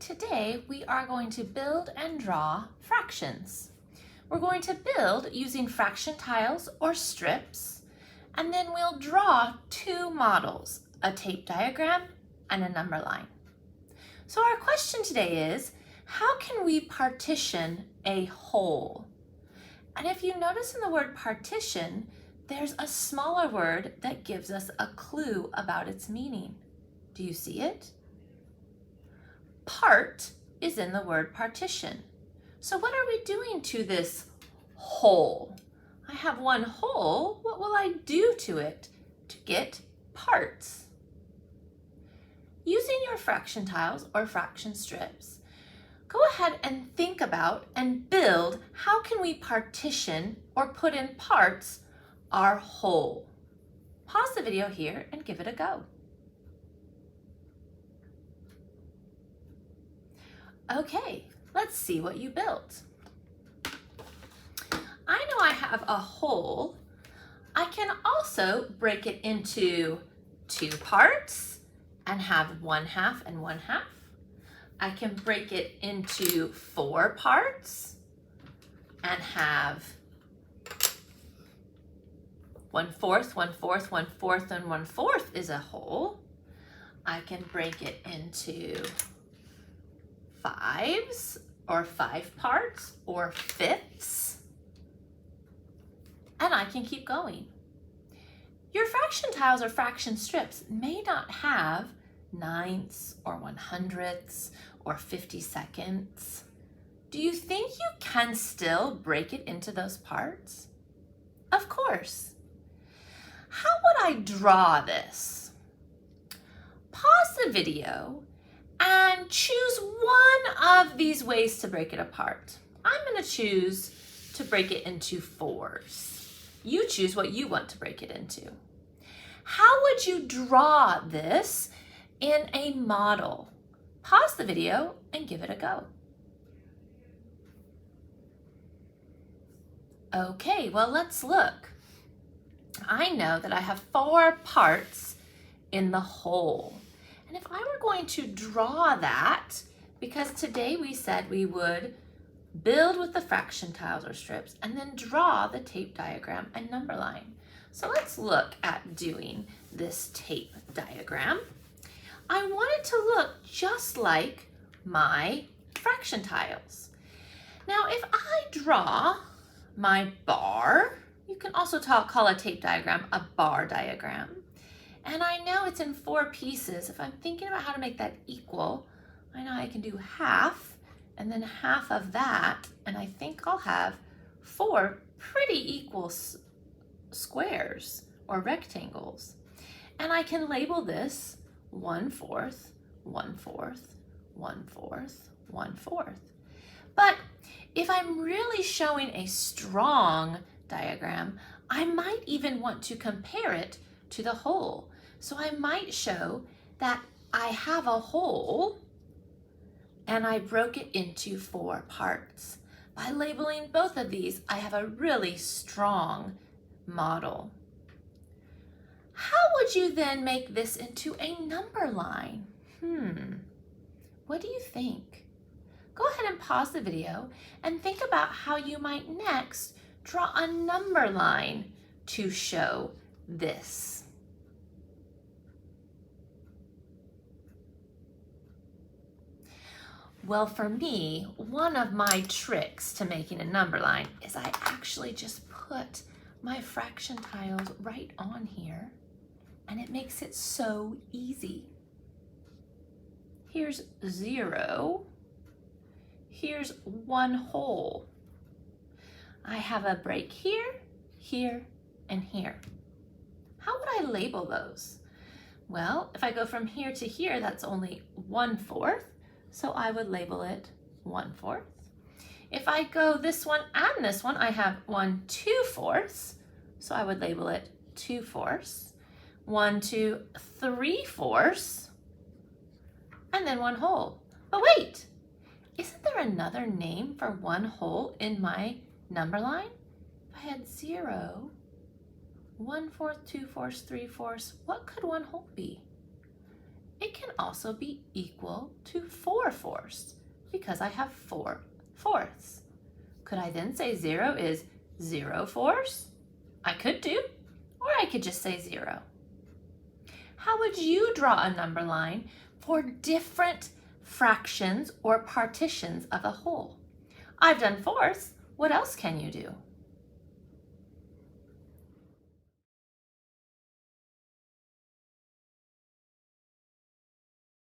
Today we are going to build and draw fractions. We're going to build using fraction tiles or strips, and then we'll draw two models, a tape diagram and a number line. So our question today is, how can we partition a whole? And if you notice in the word partition, there's a smaller word that gives us a clue about its meaning. Do you see it? Part is in the word partition. So what are we doing to this whole? I have one whole. What will I do to it to get parts? Using your fraction tiles or fraction strips, go ahead and think about and build how can we partition or put in parts our whole. Pause the video here and give it a go. Okay, let's see what you built. I know I have a whole. I can also break it into two parts and have 1/2 and 1/2. I can break it into 4 parts and have 1/4, 1/4, 1/4, and 1/4 is a whole. I can break it into 5s or 5 parts or 5ths, and I can keep going. Your fraction tiles or fraction strips may not have 9ths or 100ths or 52nds. Do you think you can still break it into those parts? Of course. How would I draw this? Pause the video and choose one of these ways to break it apart. I'm going to choose to break it into 4s. You choose what you want to break it into. How would you draw this in a model? Pause the video and give it a go. Okay, well, let's look. I know that I have 4 parts in the whole. And if I were going to draw that, because today we said we would build with the fraction tiles or strips and then draw the tape diagram and number line. So let's look at doing this tape diagram. I want it to look just like my fraction tiles. Now, if I draw my bar, you can also call a tape diagram a bar diagram. And I know it's in 4 pieces. If I'm thinking about how to make that equal, I know I can do 1/2 and then 1/2 of that, and I think I'll have 4 pretty equal squares or rectangles. And I can label this 1/4, 1/4, 1/4, 1/4. But if I'm really showing a strong diagram, I might even want to compare it to the whole. So I might show that I have a whole and I broke it into 4 parts. By labeling both of these, I have a really strong model. How would you then make this into a number line? What do you think? Go ahead and pause the video and think about how you might next draw a number line to show this. Well, for me, one of my tricks to making a number line is I actually just put my fraction tiles right on here, and it makes it so easy. Here's 0. Here's 1 whole. I have a break here, here, and here. How would I label those? Well, if I go from here to here, that's only 1/4. So I would label it 1/4. If I go this one and this one, I have 1 2/4. So I would label it 2/4. 1 2 3/4. And then 1 whole. But wait, isn't there another name for 1 whole in my number line? If I had 0, 1/4, 2/4, 3/4, what could 1 whole be? It can also be equal to 4/4 because I have 4/4. Could I then say 0 is 0/4? I could do, or I could just say 0. How would you draw a number line for different fractions or partitions of a whole? I've done fourths. What else can you do?